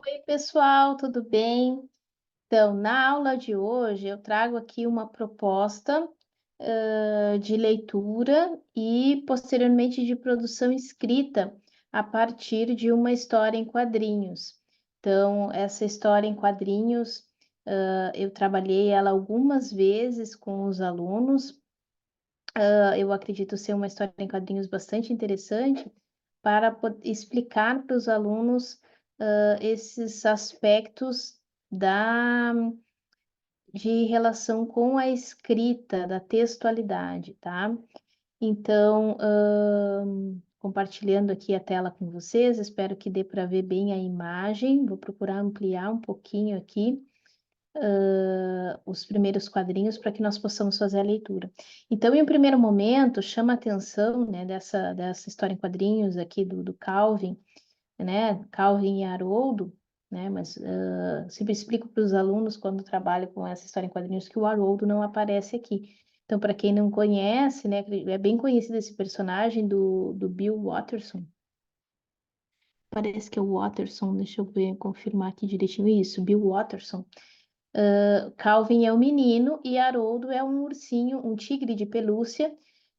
Oi, pessoal, tudo bem? Então, na aula de hoje, eu trago aqui uma proposta, de leitura e, posteriormente, de produção escrita a partir de uma história em quadrinhos. Então, essa história em quadrinhos, eu trabalhei ela algumas vezes com os alunos. Eu acredito ser uma história em quadrinhos bastante interessante para explicar para os alunos esses aspectos da, de relação com a escrita, da textualidade, tá? Então, compartilhando aqui a tela com vocês, espero que dê para ver bem a imagem. Vou procurar ampliar um pouquinho aqui os primeiros quadrinhos para que nós possamos fazer a leitura. Então, em um primeiro momento, chama a atenção, né, dessa história em quadrinhos aqui do Calvin, né, Calvin e Haroldo, né, mas sempre explico para os alunos quando trabalho com essa história em quadrinhos que o Haroldo não aparece aqui. Então, para quem não conhece, né, é bem conhecido esse personagem do Bill Watterson. Parece que é o Watterson, deixa eu ver, confirmar aqui direitinho isso, Bill Watterson. Calvin é o menino e Haroldo é um ursinho, um tigre de pelúcia,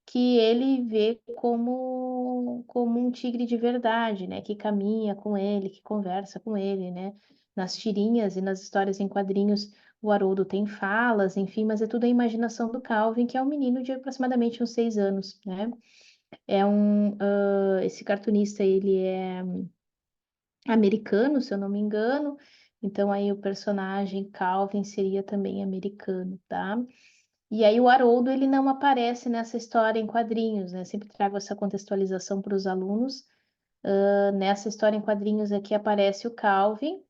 que ele vê como um tigre de verdade, né? Que caminha com ele, que conversa com ele, né? Nas tirinhas e nas histórias em quadrinhos, o Haroldo tem falas, enfim, mas é tudo a imaginação do Calvin, que é um menino de aproximadamente uns 6 anos, né? Esse cartunista, ele é americano, se eu não me engano. Então aí o personagem Calvin seria também americano, tá? E aí o Haroldo ele não aparece nessa história em quadrinhos, né? Sempre trago essa contextualização para os alunos. Nessa história em quadrinhos aqui aparece o Calvin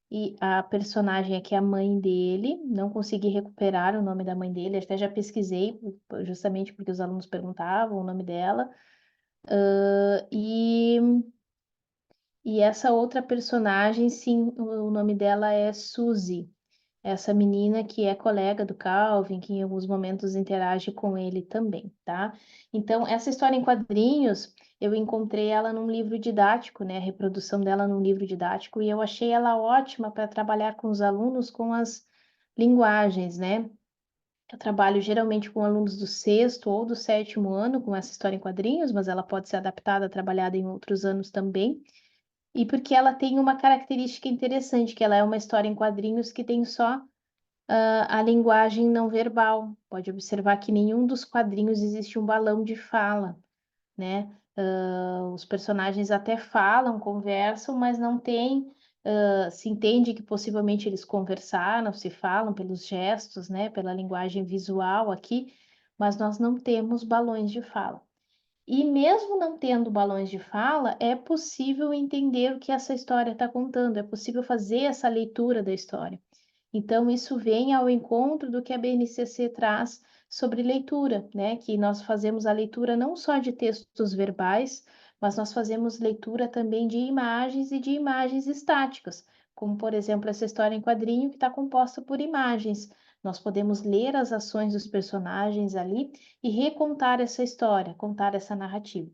e a personagem aqui é a mãe dele. Não consegui recuperar o nome da mãe dele, até já pesquisei, justamente porque os alunos perguntavam o nome dela. Ah, e e essa outra personagem, sim, o nome dela é Suzy. Essa menina que é colega do Calvin, que em alguns momentos interage com ele também, tá? Então, essa história em quadrinhos, eu encontrei ela num livro didático, né? A reprodução dela num livro didático, e eu achei ela ótima para trabalhar com os alunos com as linguagens, né? Eu trabalho geralmente com alunos do sexto ou do sétimo ano com essa história em quadrinhos, mas ela pode ser adaptada, trabalhada em outros anos também. E porque ela tem uma característica interessante, que ela é uma história em quadrinhos que tem só a linguagem não verbal. Pode observar que nenhum dos quadrinhos existe um balão de fala, né? Os personagens até falam, conversam, mas não tem, se entende que possivelmente eles conversaram, se falam pelos gestos, né? Pela linguagem visual aqui, mas nós não temos balões de fala. E mesmo não tendo balões de fala, é possível entender o que essa história está contando, é possível fazer essa leitura da história. Então, isso vem ao encontro do que a BNCC traz sobre leitura, né? Que nós fazemos a leitura não só de textos verbais, mas nós fazemos leitura também de imagens e de imagens estáticas, como, por exemplo, essa história em quadrinho que está composta por imagens. Nós podemos ler as ações dos personagens ali e recontar essa história, contar essa narrativa.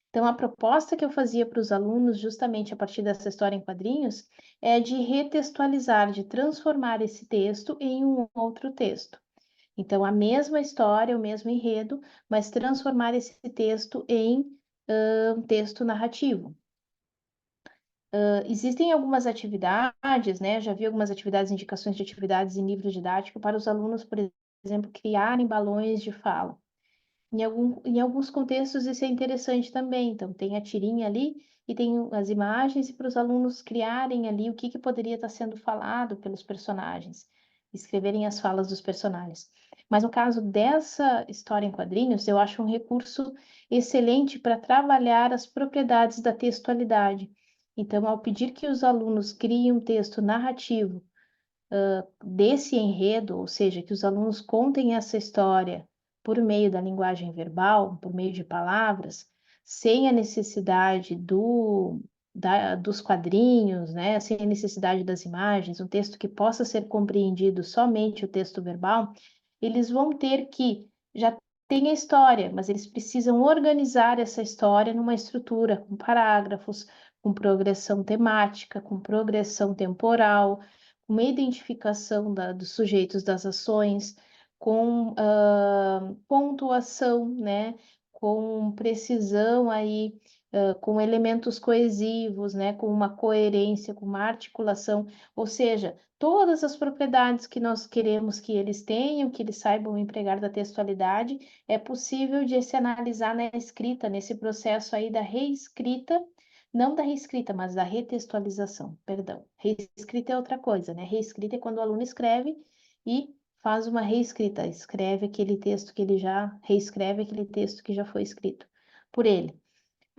Então, a proposta que eu fazia para os alunos, justamente a partir dessa história em quadrinhos, é de retextualizar, de transformar esse texto em um outro texto. Então, a mesma história, o mesmo enredo, mas transformar esse texto em um texto narrativo. Existem algumas atividades, né? Já vi algumas atividades, indicações de atividades em livro didático para os alunos, por exemplo, criarem balões de fala. Em alguns contextos isso é interessante também. Então, tem a tirinha ali e tem as imagens e para os alunos criarem ali o que poderia estar sendo falado pelos personagens, escreverem as falas dos personagens. Mas no caso dessa história em quadrinhos, eu acho um recurso excelente para trabalhar as propriedades da textualidade. Então, ao pedir que os alunos criem um texto narrativo desse enredo, ou seja, que os alunos contem essa história por meio da linguagem verbal, por meio de palavras, sem a necessidade dos quadrinhos, né? Sem a necessidade das imagens, um texto que possa ser compreendido somente o texto verbal, eles vão ter que já tem a história, mas eles precisam organizar essa história numa estrutura, com parágrafos, com progressão temática, com progressão temporal, com uma identificação dos sujeitos das ações, com pontuação, né? Com precisão aí, com elementos coesivos, né? Com uma coerência, com uma articulação, ou seja, todas as propriedades que nós queremos que eles tenham, que eles saibam empregar da textualidade, é possível de se analisar na escrita, nesse processo aí da reescrita, não da reescrita, mas da retextualização, perdão. Reescrita é outra coisa, né? Reescrita é quando o aluno escreve e faz uma reescrita, escreve aquele texto que ele já, reescreve aquele texto que já foi escrito por ele.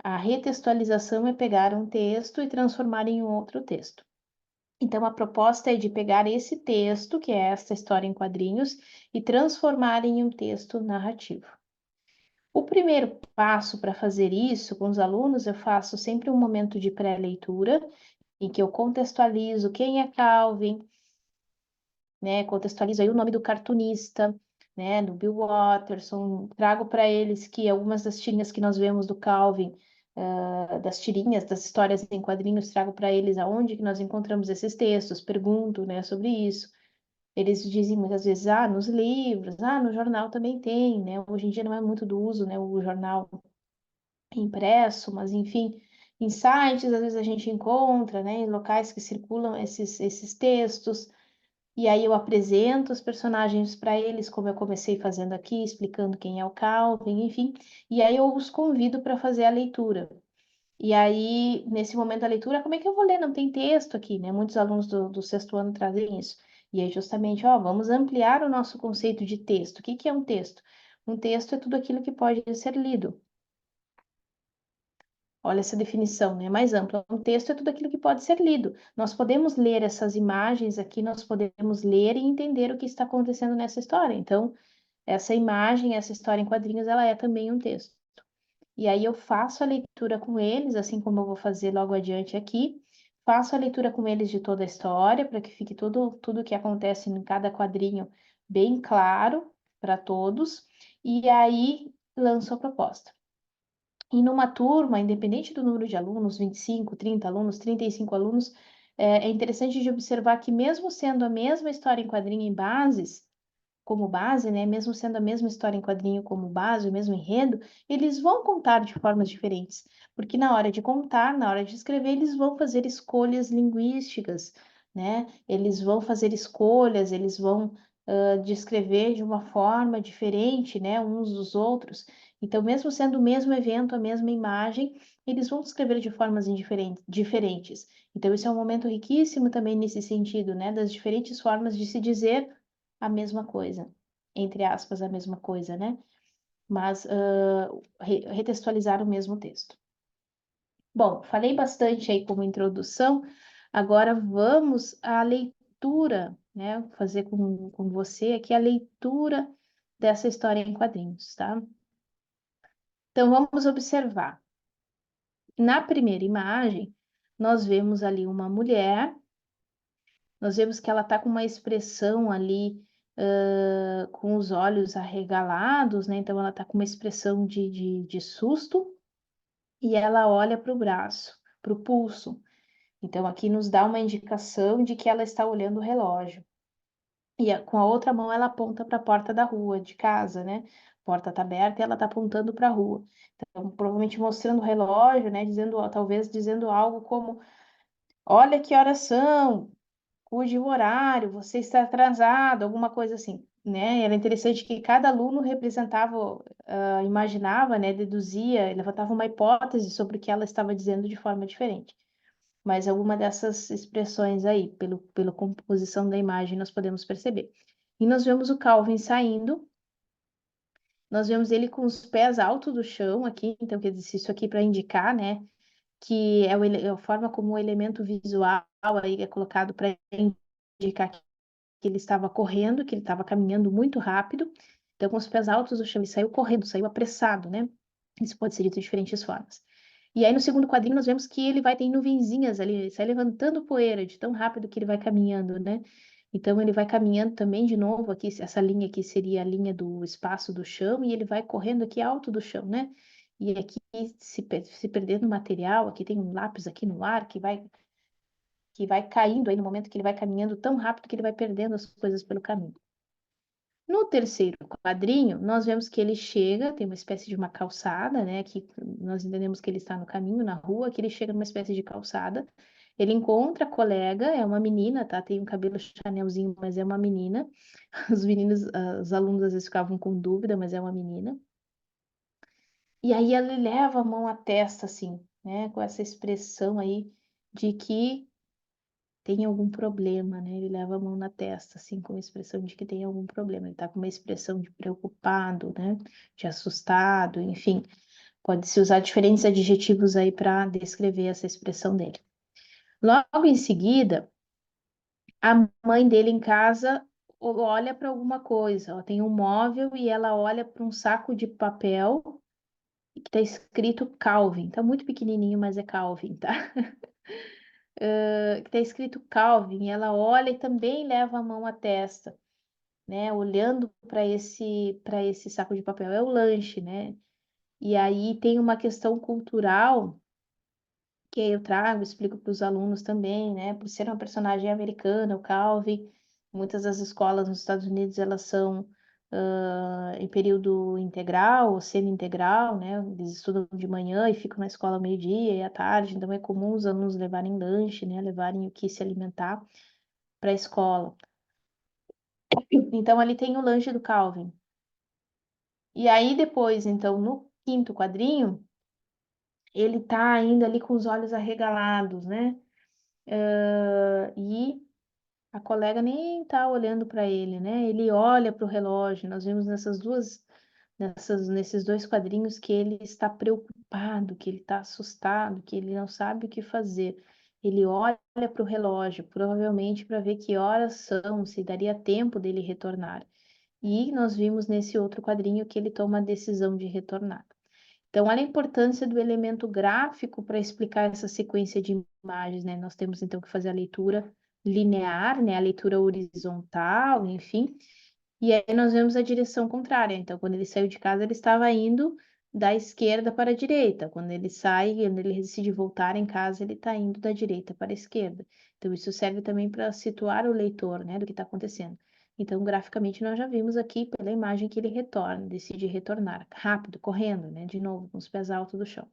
A retextualização é pegar um texto e transformar em um outro texto. Então, a proposta é de pegar esse texto, que é essa história em quadrinhos, e transformar em um texto narrativo. O primeiro passo para fazer isso com os alunos, eu faço sempre um momento de pré-leitura, em que eu contextualizo quem é Calvin, né? Contextualizo aí o nome do cartunista, né? Do Bill Watterson, trago para eles que algumas das tirinhas que nós vemos do Calvin, das tirinhas, das histórias em quadrinhos, trago para eles aonde que nós encontramos esses textos, pergunto, né, sobre isso. Eles dizem muitas vezes, nos livros, no jornal também tem, né? Hoje em dia não é muito do uso, né, o jornal impresso, mas enfim, em sites às vezes a gente encontra, né, em locais que circulam esses textos. E aí eu apresento os personagens para eles, como eu comecei fazendo aqui, explicando quem é o Calvin, enfim. E aí eu os convido para fazer a leitura. E aí, nesse momento da leitura, como é que eu vou ler? Não tem texto aqui, né? Muitos alunos do sexto ano trazem isso. E aí, justamente, vamos ampliar o nosso conceito de texto. O que que é um texto? Um texto é tudo aquilo que pode ser lido. Olha essa definição, né? Mais ampla. Um texto é tudo aquilo que pode ser lido. Nós podemos ler essas imagens aqui, nós podemos ler e entender o que está acontecendo nessa história. Então, essa imagem, essa história em quadrinhos, ela é também um texto. E aí eu faço a leitura com eles, assim como eu vou fazer logo adiante aqui. Faço a leitura com eles de toda a história, para que fique tudo o que acontece em cada quadrinho bem claro para todos. E aí lanço a proposta. E numa turma, independente do número de alunos, 25, 30 alunos, 35 alunos, é interessante de observar que mesmo sendo a mesma história em quadrinho em bases, como base, né, mesmo sendo a mesma história em quadrinho como base, o mesmo enredo, eles vão contar de formas diferentes, porque na hora de contar, na hora de escrever, eles vão fazer escolhas linguísticas, né? Eles vão fazer escolhas, eles vão descrever de uma forma diferente, né, uns dos outros. Então, mesmo sendo o mesmo evento, a mesma imagem, eles vão descrever de formas diferentes. Então, isso é um momento riquíssimo também nesse sentido, né, das diferentes formas de se dizer a mesma coisa, entre aspas, a mesma coisa, né? Mas retextualizar o mesmo texto. Bom, falei bastante aí como introdução, agora vamos à leitura, né? Vou fazer com você aqui a leitura dessa história em quadrinhos, tá? Então, vamos observar. Na primeira imagem, nós vemos ali uma mulher. Nós vemos que ela está com uma expressão ali, com os olhos arregalados, né? Então, ela está com uma expressão de susto e ela olha para o braço, para o pulso. Então, aqui nos dá uma indicação de que ela está olhando o relógio. E com a outra mão, ela aponta para a porta da rua, de casa, né? A porta está aberta e ela está apontando para a rua. Então, provavelmente mostrando o relógio, né? Talvez dizendo algo como: Olha que horas são, cuide o horário, você está atrasado, alguma coisa assim, né? Era interessante que cada aluno representava, imaginava, né, deduzia, levantava uma hipótese sobre o que ela estava dizendo de forma diferente. Mas alguma dessas expressões aí, pela composição da imagem, nós podemos perceber. E nós vemos o Calvin saindo, nós vemos ele com os pés altos do chão aqui, então quer dizer, isso aqui para indicar, né, que é a forma como o elemento visual aí é colocado para indicar que ele estava correndo, que ele estava caminhando muito rápido. Então, com os pés altos do chão, ele saiu correndo, saiu apressado, né? Isso pode ser dito de diferentes formas. E aí, no segundo quadrinho, nós vemos que ele vai ter nuvenzinhas ali, ele sai levantando poeira de tão rápido que ele vai caminhando, né? Então, ele vai caminhando também de novo aqui, essa linha aqui seria a linha do espaço do chão, e ele vai correndo aqui alto do chão, né? E aqui se perdendo material, aqui tem um lápis aqui no ar que vai caindo aí no momento que ele vai caminhando tão rápido que ele vai perdendo as coisas pelo caminho. No terceiro quadrinho, nós vemos que ele chega, tem uma espécie de uma calçada, né? Que nós entendemos que ele está no caminho, na rua, que ele chega numa espécie de calçada. Ele encontra a colega, é uma menina, tá? Tem um cabelo chanelzinho, mas é uma menina. Os meninos, os alunos às vezes ficavam com dúvida, mas é uma menina. E aí ele leva a mão à testa, assim, né? Com essa expressão aí de que tem algum problema, né? Ele leva a mão na testa, assim, com a expressão de que tem algum problema. Ele tá com uma expressão de preocupado, né? De assustado, enfim. Pode-se usar diferentes adjetivos aí para descrever essa expressão dele. Logo em seguida, a mãe dele em casa olha para alguma coisa. Ela tem um móvel e ela olha para um saco de papel que está escrito Calvin. Tá muito pequenininho, mas é Calvin, tá? Que está escrito Calvin. E ela olha e também leva a mão à testa, né? Olhando para esse saco de papel. É o lanche, né? E aí tem uma questão cultural que eu trago, explico para os alunos também, né? Por ser uma personagem americana, o Calvin, muitas das escolas nos Estados Unidos elas são em período integral ou semi-integral, né? Eles estudam de manhã e ficam na escola ao meio-dia e à tarde, então é comum os alunos levarem lanche, né? Levarem o que se alimentar para a escola. Então ali tem o lanche do Calvin. E aí depois, então, no quinto quadrinho, ele tá ainda ali com os olhos arregalados, né? E a colega nem tá olhando para ele, né? Ele olha para o relógio. Nós vemos nesses dois quadrinhos que ele está preocupado, que ele está assustado, que ele não sabe o que fazer. Ele olha para o relógio, provavelmente para ver que horas são, se daria tempo dele retornar. E nós vimos nesse outro quadrinho que ele toma a decisão de retornar. Então, olha a importância do elemento gráfico para explicar essa sequência de imagens, né? Nós temos então que fazer a leitura linear, né? A leitura horizontal, enfim. E aí nós vemos a direção contrária. Então, quando ele saiu de casa, ele estava indo da esquerda para a direita. Quando ele sai, quando ele decide voltar em casa, ele está indo da direita para a esquerda. Então, isso serve também para situar o leitor, né, do que está acontecendo. Então, graficamente, nós já vimos aqui pela imagem que ele retorna, decide retornar rápido, correndo, né, de novo, com os pés altos do chão.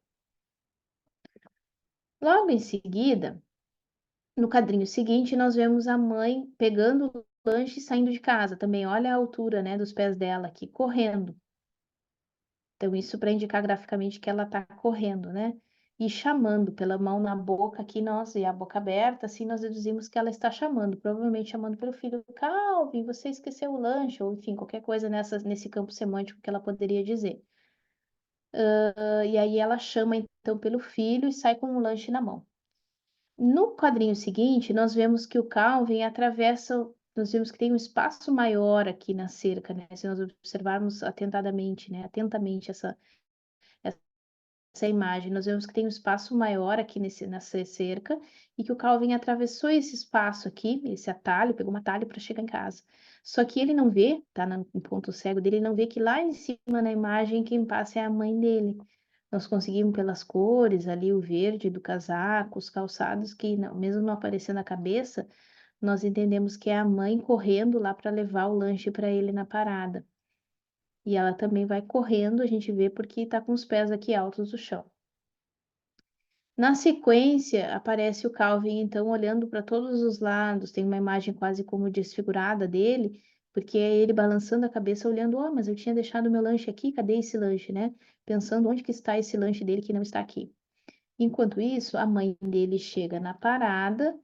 Logo em seguida, no quadrinho seguinte, nós vemos a mãe pegando o lanche e saindo de casa. Também olha a altura, né, dos pés dela aqui, correndo. Então, isso para indicar graficamente que ela está correndo, né? E chamando pela mão na boca aqui, nós, e a boca aberta, assim nós deduzimos que ela está chamando, provavelmente chamando pelo filho. Calvin, você esqueceu o lanche, ou enfim, qualquer coisa nesse campo semântico que ela poderia dizer. E aí ela chama então pelo filho e sai com o lanche na mão. No quadrinho seguinte, nós vemos que o Calvin atravessa, nós vemos que tem um espaço maior aqui na cerca, né? Se nós observarmos atentamente essa imagem, nós vemos que tem um espaço maior aqui nessa cerca e que o Calvin atravessou esse espaço aqui, esse atalho, pegou um atalho para chegar em casa. Só que ele não vê, tá no ponto cego dele, ele não vê que lá em cima na imagem quem passa é a mãe dele. Nós conseguimos pelas cores ali, o verde do casaco, os calçados, que mesmo não aparecendo a cabeça, nós entendemos que é a mãe correndo lá para levar o lanche para ele na parada. E ela também vai correndo, a gente vê porque está com os pés aqui altos do chão. Na sequência, aparece o Calvin, então, olhando para todos os lados, tem uma imagem quase como desfigurada dele, porque é ele balançando a cabeça, olhando, oh, mas eu tinha deixado meu lanche aqui, cadê esse lanche, né? Pensando onde que está esse lanche dele que não está aqui. Enquanto isso, a mãe dele chega na parada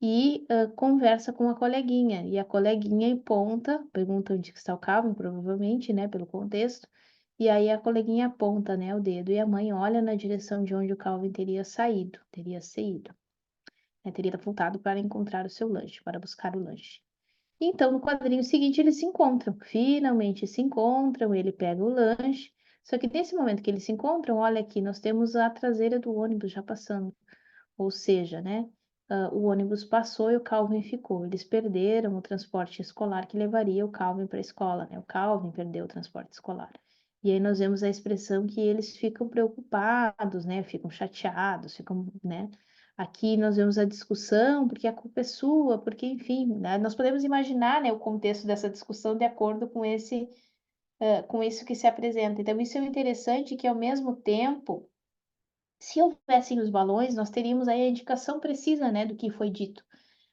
e conversa com a coleguinha, e a coleguinha aponta, pergunta onde que está o Calvin, provavelmente, né, pelo contexto, e aí a coleguinha aponta, né, o dedo, e a mãe olha na direção de onde o Calvin teria saído, né, teria voltado para encontrar o seu lanche, para buscar o lanche. Então, no quadrinho seguinte, eles se encontram, finalmente se encontram, ele pega o lanche, só que nesse momento que eles se encontram, olha aqui, nós temos a traseira do ônibus já passando, ou seja, né, o ônibus passou e o Calvin ficou. Eles perderam o transporte escolar que levaria o Calvin para a escola, né? O Calvin perdeu o transporte escolar. E aí nós vemos a expressão que eles ficam preocupados, né? Ficam chateados, ficam, né? Aqui nós vemos a discussão, porque a culpa é sua, porque, enfim, né? Nós podemos imaginar, né, o contexto dessa discussão de acordo com isso que se apresenta. Então, isso é interessante que, ao mesmo tempo, se houvessem os balões, nós teríamos aí a indicação precisa, né, do que foi dito.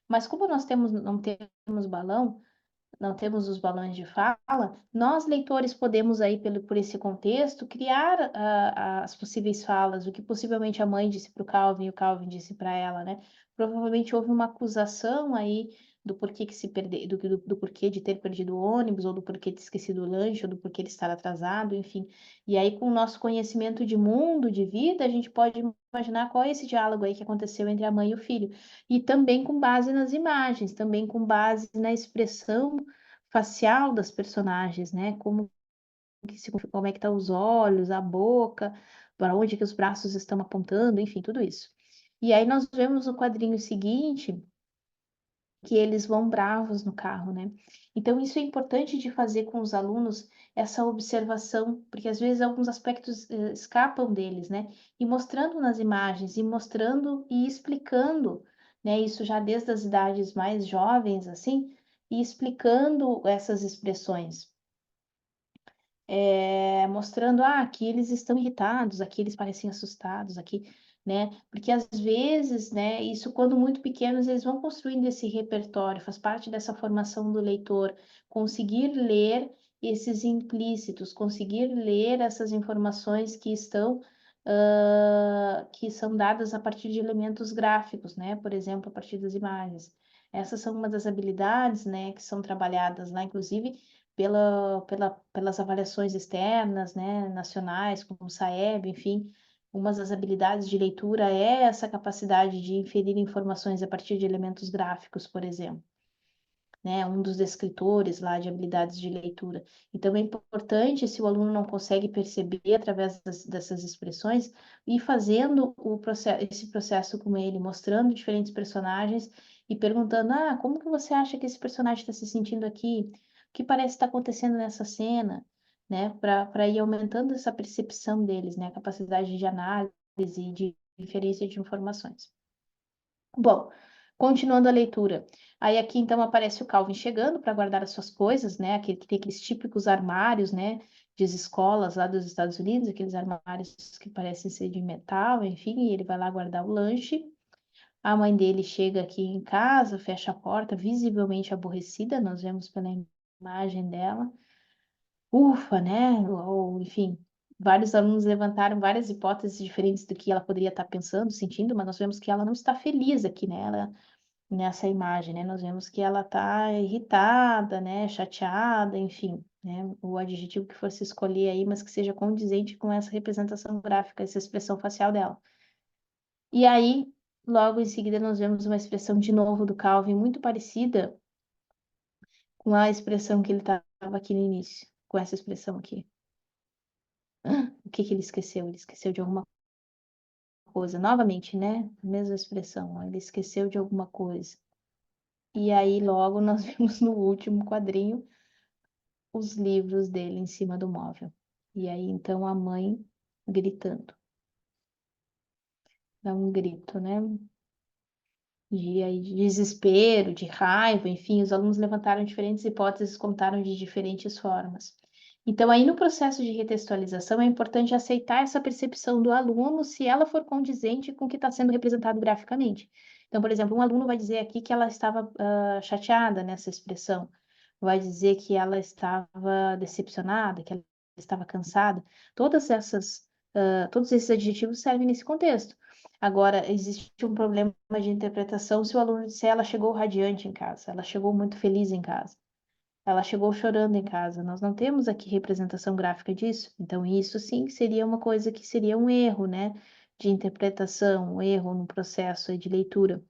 Mas como não temos balão, não temos os balões de fala, nós, leitores, podemos aí, por esse contexto, criar as possíveis falas, o que possivelmente a mãe disse para o Calvin e o Calvin disse para ela, né? Provavelmente houve uma acusação aí do porquê que se perdeu, do porquê de ter perdido o ônibus, ou do porquê de ter esquecido o lanche, ou do porquê de estar atrasado, enfim. E aí, com o nosso conhecimento de mundo, de vida, a gente pode imaginar qual é esse diálogo aí que aconteceu entre a mãe e o filho. E também com base nas imagens, também com base na expressão facial das personagens, né? Como é que tá os olhos, a boca, para onde que os braços estão apontando, enfim, tudo isso. E aí nós vemos no quadrinho seguinte que eles vão bravos no carro, né? Então isso é importante de fazer com os alunos essa observação, porque às vezes alguns aspectos escapam deles, né? E mostrando nas imagens, e mostrando e explicando, né? Isso já desde as idades mais jovens, assim, e explicando essas expressões mostrando, aqui eles estão irritados, aqui eles parecem assustados, aqui, né? Porque às vezes, né, isso quando muito pequenos, eles vão construindo esse repertório, faz parte dessa formação do leitor, conseguir ler esses implícitos, conseguir ler essas informações que são dadas a partir de elementos gráficos, né? Por exemplo, a partir das imagens. Essas são uma das habilidades, né, que são trabalhadas lá, inclusive pelas avaliações externas, né, nacionais, como o SAEB, enfim, uma das habilidades de leitura é essa capacidade de inferir informações a partir de elementos gráficos, por exemplo, né, um dos descritores lá de habilidades de leitura. Então, é importante, se o aluno não consegue perceber através dessas expressões, ir fazendo esse processo com ele, mostrando diferentes personagens e perguntando, como que você acha que esse personagem está se sentindo aqui? O que parece estar acontecendo nessa cena? Né, para ir aumentando essa percepção deles, né, a capacidade de análise e de inferência de informações. Bom, continuando a leitura. Aí aqui então aparece o Calvin chegando para guardar as suas coisas, né? Aquele que tem aqueles típicos armários, né? De escolas lá dos Estados Unidos, aqueles armários que parecem ser de metal, enfim, e ele vai lá guardar o lanche. A mãe dele chega aqui em casa, fecha a porta, visivelmente aborrecida, nós vemos pela imagem dela. Ufa, né? Ou, enfim, vários alunos levantaram várias hipóteses diferentes do que ela poderia estar pensando, sentindo, mas nós vemos que ela não está feliz aqui, né? Nessa imagem, né? Nós vemos que ela está irritada, né? Chateada, enfim, né? O adjetivo que fosse escolher aí, mas que seja condizente com essa representação gráfica, essa expressão facial dela. E aí, logo em seguida, nós vemos uma expressão de novo do Calvin, muito parecida com a expressão que ele estava aqui no início, com essa expressão aqui. O que que ele esqueceu? Ele esqueceu de alguma coisa. Novamente, né? Mesma expressão. Ele esqueceu de alguma coisa. E aí, logo, nós vimos no último quadrinho os livros dele em cima do móvel. E aí, então, a mãe gritando. Dá um grito, né? De desespero, de raiva, enfim, os alunos levantaram diferentes hipóteses, contaram de diferentes formas. Então, aí no processo de retextualização, é importante aceitar essa percepção do aluno se ela for condizente com o que está sendo representado graficamente. Então, por exemplo, um aluno vai dizer aqui que ela estava chateada nessa expressão, vai dizer que ela estava decepcionada, que ela estava cansada. Todos esses adjetivos servem nesse contexto. Agora, existe um problema de interpretação se o aluno disser ela chegou radiante em casa, ela chegou muito feliz em casa, ela chegou chorando em casa. Nós não temos aqui representação gráfica disso. Então, isso sim seria uma coisa que seria um erro, né, de interpretação, um erro no processo de leitura.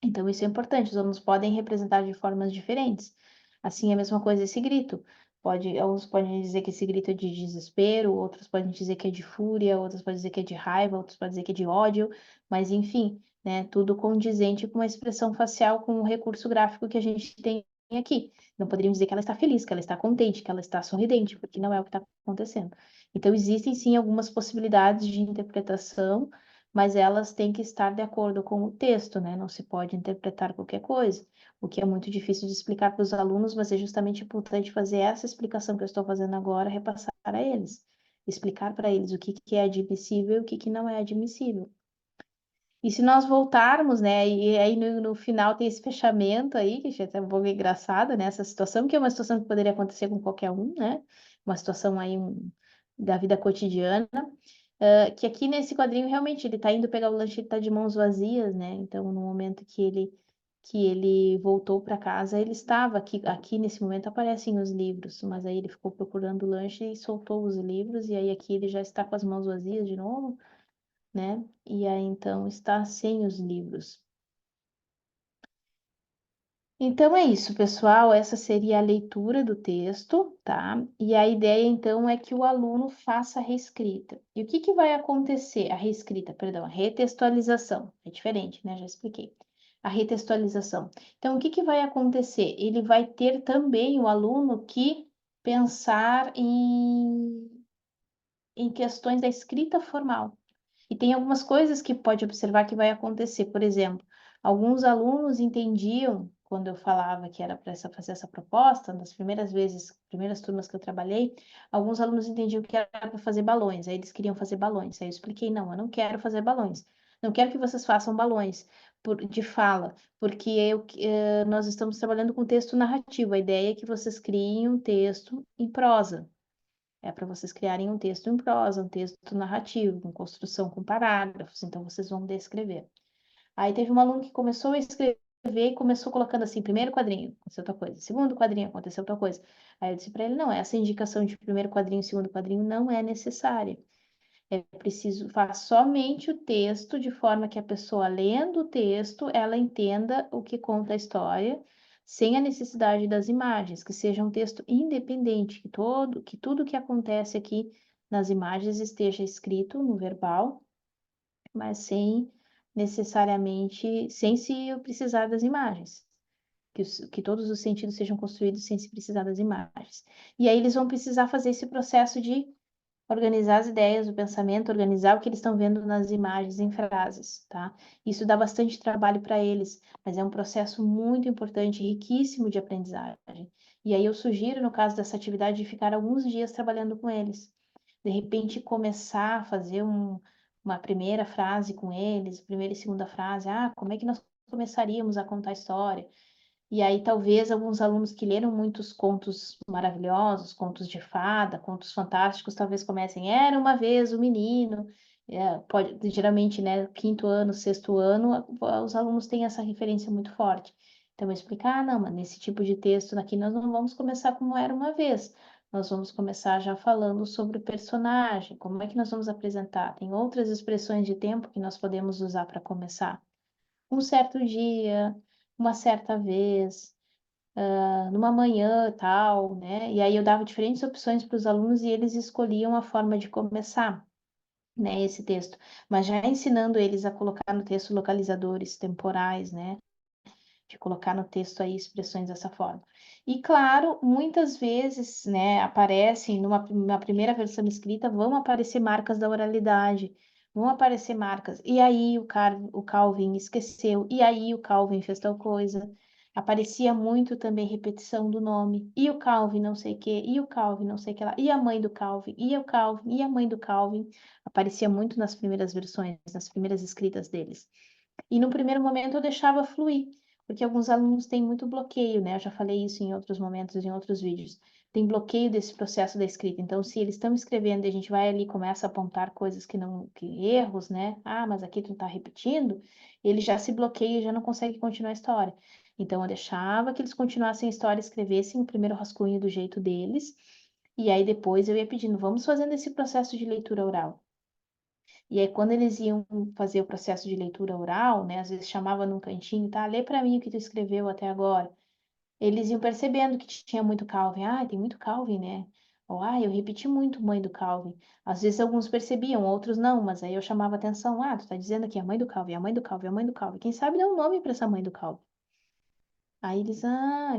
Então, isso é importante. Os alunos podem representar de formas diferentes. Assim, a mesma coisa esse grito. Uns podem dizer que esse grito é de desespero, outros podem dizer que é de fúria, outros podem dizer que é de raiva, outros podem dizer que é de ódio, mas enfim, né? Tudo condizente com a expressão facial, com o recurso gráfico que a gente tem aqui. Não poderíamos dizer que ela está feliz, que ela está contente, que ela está sorridente, porque não é o que está acontecendo. Então, existem sim algumas possibilidades de interpretação, mas elas têm que estar de acordo com o texto, né? Não se pode interpretar qualquer coisa, o que é muito difícil de explicar para os alunos, mas é justamente importante fazer essa explicação que eu estou fazendo agora, repassar a eles, explicar para eles o que que é admissível e o que que não é admissível. E se nós voltarmos, né, e aí no final tem esse fechamento aí, que é até um pouco engraçado, né, essa situação, que é uma situação que poderia acontecer com qualquer um, né, uma situação aí da vida cotidiana, que aqui nesse quadrinho realmente ele tá indo pegar o lanche, ele tá de mãos vazias, né, então no momento que ele voltou para casa, ele estava aqui nesse momento aparecem os livros, mas aí ele ficou procurando o lanche e soltou os livros, e aí aqui ele já está com as mãos vazias de novo, né? E aí então está sem os livros. Então é isso, pessoal. Essa seria a leitura do texto, tá? E a ideia então é que o aluno faça a reescrita. E o que que vai acontecer? A reescrita, perdão, a retextualização. É diferente, né? Já expliquei. A retextualização. Então, o que que vai acontecer? Ele vai ter também o aluno que pensar em questões da escrita formal. E tem algumas coisas que pode observar que vai acontecer. Por exemplo, alguns alunos entendiam, quando eu falava que era para fazer essa proposta, nas primeiras vezes, primeiras turmas que eu trabalhei, alguns alunos entendiam que era para fazer balões, aí eles queriam fazer balões. Aí eu expliquei, não, eu não quero fazer balões. Não quero que vocês façam balões de fala, porque nós estamos trabalhando com texto narrativo. A ideia é que vocês criem um texto em prosa. É para vocês criarem um texto em prosa, um texto narrativo, com construção com parágrafos, então vocês vão descrever. Aí teve um aluno que começou a escrever e começou colocando assim, primeiro quadrinho, aconteceu tal coisa, segundo quadrinho, aconteceu tal coisa. Aí eu disse para ele, não, essa indicação de primeiro quadrinho e segundo quadrinho não é necessária. É preciso, faz somente o texto de forma que a pessoa lendo o texto, ela entenda o que conta a história, sem a necessidade das imagens, que seja um texto independente, que tudo que acontece aqui nas imagens esteja escrito no verbal, mas sem necessariamente, sem se precisar das imagens. Que todos os sentidos sejam construídos sem se precisar das imagens. E aí eles vão precisar fazer esse processo de organizar as ideias, o pensamento, organizar o que eles estão vendo nas imagens em frases, tá? Isso dá bastante trabalho para eles, mas é um processo muito importante, riquíssimo de aprendizagem. E aí eu sugiro, no caso dessa atividade, de ficar alguns dias trabalhando com eles. De repente, começar a fazer uma primeira frase com eles, primeira e segunda frase. Ah, como é que nós começaríamos a contar a história? E aí, talvez alguns alunos que leram muitos contos maravilhosos, contos de fada, contos fantásticos, talvez comecem, era uma vez o menino, geralmente, né, quinto ano, sexto ano, os alunos têm essa referência muito forte. Então, eu explicar, não, mas nesse tipo de texto aqui nós não vamos começar como era uma vez, nós vamos começar já falando sobre o personagem, como é que nós vamos apresentar. Tem outras expressões de tempo que nós podemos usar para começar. Um certo dia, uma certa vez, numa manhã tal, né? E aí eu dava diferentes opções para os alunos e eles escolhiam a forma de começar, né, esse texto, mas já ensinando eles a colocar no texto localizadores temporais, né? De colocar no texto aí expressões dessa forma. E claro, muitas vezes, né, aparecem numa primeira versão escrita, vão aparecer marcas da oralidade, vão aparecer marcas. E aí o Calvin esqueceu, e aí o Calvin fez tal coisa. Aparecia muito também repetição do nome. E o Calvin não sei o quê, e o Calvin não sei o que lá, e a mãe do Calvin, e o Calvin, e a mãe do Calvin. Aparecia muito nas primeiras versões, nas primeiras escritas deles. E no primeiro momento eu deixava fluir, porque alguns alunos têm muito bloqueio, né? Eu já falei isso em outros momentos, em outros vídeos. Tem bloqueio desse processo da escrita. Então, se eles estão escrevendo e a gente vai ali e começa a apontar coisas que não, que erros, né? Ah, mas aqui tu tá repetindo, ele já se bloqueia e já não consegue continuar a história. Então, eu deixava que eles continuassem a história, escrevessem o primeiro rascunho do jeito deles, e aí depois eu ia pedindo, vamos fazendo esse processo de leitura oral. E aí, quando eles iam fazer o processo de leitura oral, né, às vezes chamava num cantinho, tá? Lê para mim o que tu escreveu até agora. eles iam percebendo que tinha muito Calvin. Ah, tem muito Calvin, né? Ou, ah, eu repeti muito mãe do Calvin. Às vezes alguns percebiam, outros não, mas aí eu chamava atenção. Ah, tu tá dizendo que é a mãe do Calvin, a mãe do Calvin, a mãe do Calvin. Quem sabe dá um nome para essa mãe do Calvin? Aí eles,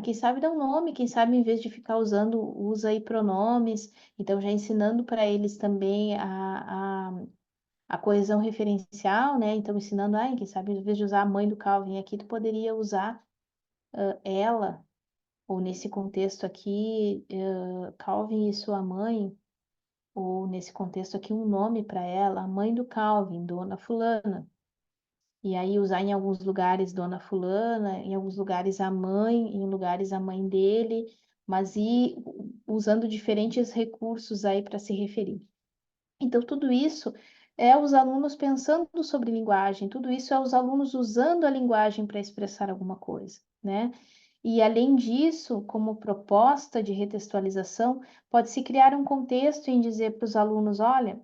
quem sabe dá um nome, quem sabe em vez de ficar usando, usa aí pronomes. Então, já ensinando para eles também a coesão referencial, né? Então, ensinando, quem sabe em vez de usar a mãe do Calvin aqui, tu poderia usar ela, ou nesse contexto aqui, Calvin e sua mãe, ou nesse contexto aqui, um nome para ela, a mãe do Calvin, Dona Fulana. E aí usar em alguns lugares Dona Fulana, em alguns lugares a mãe, em lugares a mãe dele, mas ir usando diferentes recursos aí para se referir. Então, tudo isso é os alunos pensando sobre linguagem, tudo isso é os alunos usando a linguagem para expressar alguma coisa, né? E além disso, como proposta de retextualização, pode-se criar um contexto em dizer para os alunos: olha,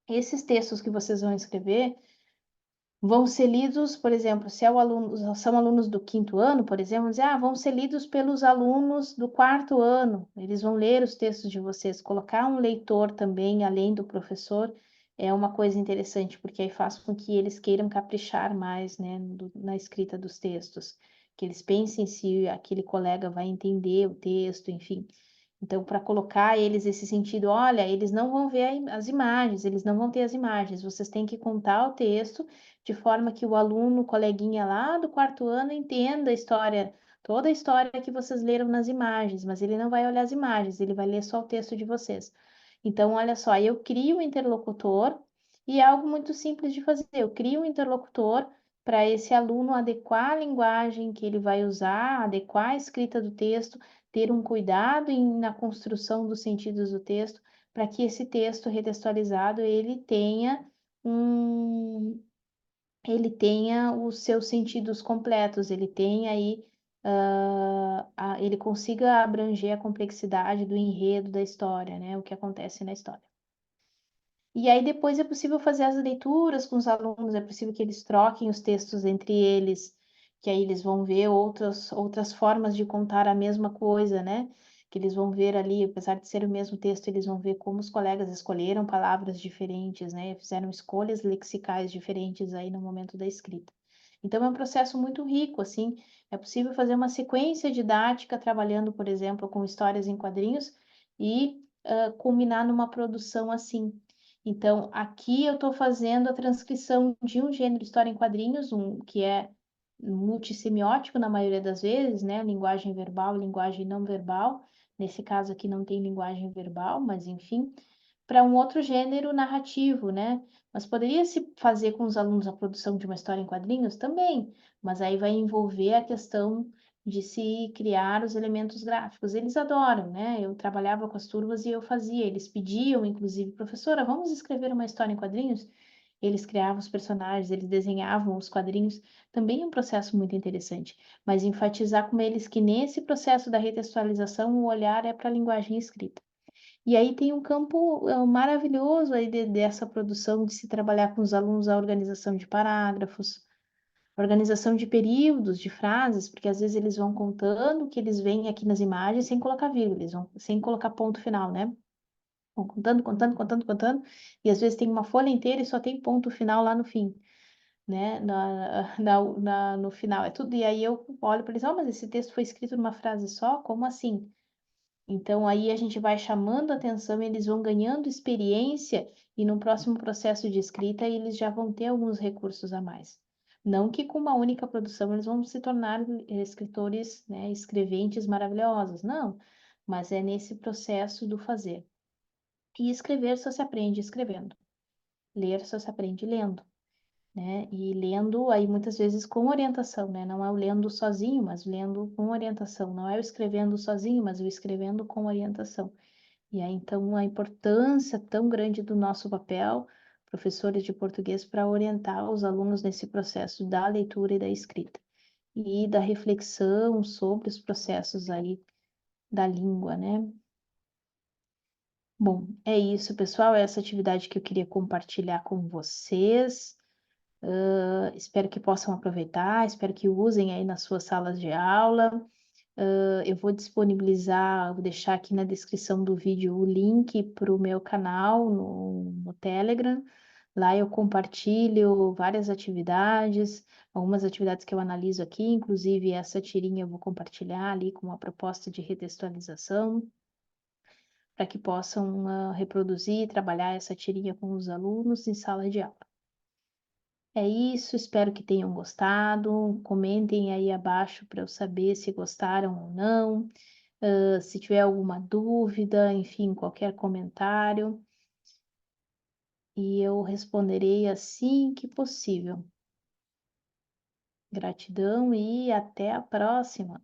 esses textos que vocês vão escrever vão ser lidos, por exemplo, se é o aluno, são alunos do quinto ano, por exemplo, dizer, vão ser lidos pelos alunos do quarto ano, eles vão ler os textos de vocês. Colocar um leitor também, além do professor, é uma coisa interessante, porque aí faz com que eles queiram caprichar mais, né, na escrita dos textos, que eles pensem se aquele colega vai entender o texto, enfim. Então, para colocar eles esse sentido, olha, eles não vão ver as imagens, eles não vão ter as imagens, vocês têm que contar o texto de forma que o aluno, o coleguinha lá do quarto ano, entenda a história, toda a história que vocês leram nas imagens, mas ele não vai olhar as imagens, ele vai ler só o texto de vocês. Então, olha só, eu crio um interlocutor e é algo muito simples de fazer. Eu crio um interlocutor para esse aluno adequar a linguagem que ele vai usar, adequar a escrita do texto, ter um cuidado na construção dos sentidos do texto, para que esse texto retextualizado ele tenha os seus sentidos completos, ele tenha aí, ele consiga abranger a complexidade do enredo da história, né? O que acontece na história. E aí depois é possível fazer as leituras com os alunos, é possível que eles troquem os textos entre eles, que aí eles vão ver outras formas de contar a mesma coisa, né? Que eles vão ver ali, apesar de ser o mesmo texto, eles vão ver como os colegas escolheram palavras diferentes, né? Fizeram escolhas lexicais diferentes aí no momento da escrita. Então é um processo muito rico, assim, é possível fazer uma sequência didática trabalhando, por exemplo, com histórias em quadrinhos e culminar numa produção assim. Então, aqui eu estou fazendo a transcrição de um gênero história em quadrinhos, que é multissemiótico na maioria das vezes, né? Linguagem verbal e linguagem não verbal. Nesse caso aqui não tem linguagem verbal, mas enfim, para um outro gênero narrativo, né? Mas poderia se fazer com os alunos a produção de uma história em quadrinhos também, mas aí vai envolver a questão de se criar os elementos gráficos. Eles adoram, né? Eu trabalhava com as turmas e eu fazia, eles pediam, inclusive, professora, vamos escrever uma história em quadrinhos? Eles criavam os personagens, eles desenhavam os quadrinhos, também é um processo muito interessante, mas enfatizar com eles que nesse processo da retextualização o olhar é para a linguagem escrita. E aí tem um campo maravilhoso aí dessa produção de se trabalhar com os alunos a organização de parágrafos, organização de períodos, de frases, porque às vezes eles vão contando o que eles veem aqui nas imagens sem colocar vírgula, eles vão, sem colocar ponto final, né? Vão contando, contando, contando, contando, e às vezes tem uma folha inteira e só tem ponto final lá no fim, né? No final. É tudo, e aí eu olho para eles, mas esse texto foi escrito numa frase só? Como assim? Então, aí a gente vai chamando a atenção, eles vão ganhando experiência e no próximo processo de escrita eles já vão ter alguns recursos a mais. Não que com uma única produção eles vão se tornar escritores, né, escreventes maravilhosos, não, mas é nesse processo do fazer. E escrever só se aprende escrevendo, ler só se aprende lendo, né? E lendo aí muitas vezes com orientação, né? Não é o lendo sozinho, mas lendo com orientação. Não é o escrevendo sozinho, mas o escrevendo com orientação. E aí, então, a importância tão grande do nosso papel, professores de português, para orientar os alunos nesse processo da leitura e da escrita, e da reflexão sobre os processos aí da língua, né? Bom, é isso, pessoal, é essa atividade que eu queria compartilhar com vocês. Espero que possam aproveitar, espero que usem aí nas suas salas de aula. Eu vou disponibilizar, vou deixar aqui na descrição do vídeo o link para o meu canal no Telegram. Lá eu compartilho várias atividades, algumas atividades que eu analiso aqui, inclusive essa tirinha eu vou compartilhar ali com uma proposta de retextualização, para que possam reproduzir e trabalhar essa tirinha com os alunos em sala de aula. É isso, espero que tenham gostado. Comentem aí abaixo para eu saber se gostaram ou não. Se tiver alguma dúvida, enfim, qualquer comentário, e eu responderei assim que possível. Gratidão e até a próxima!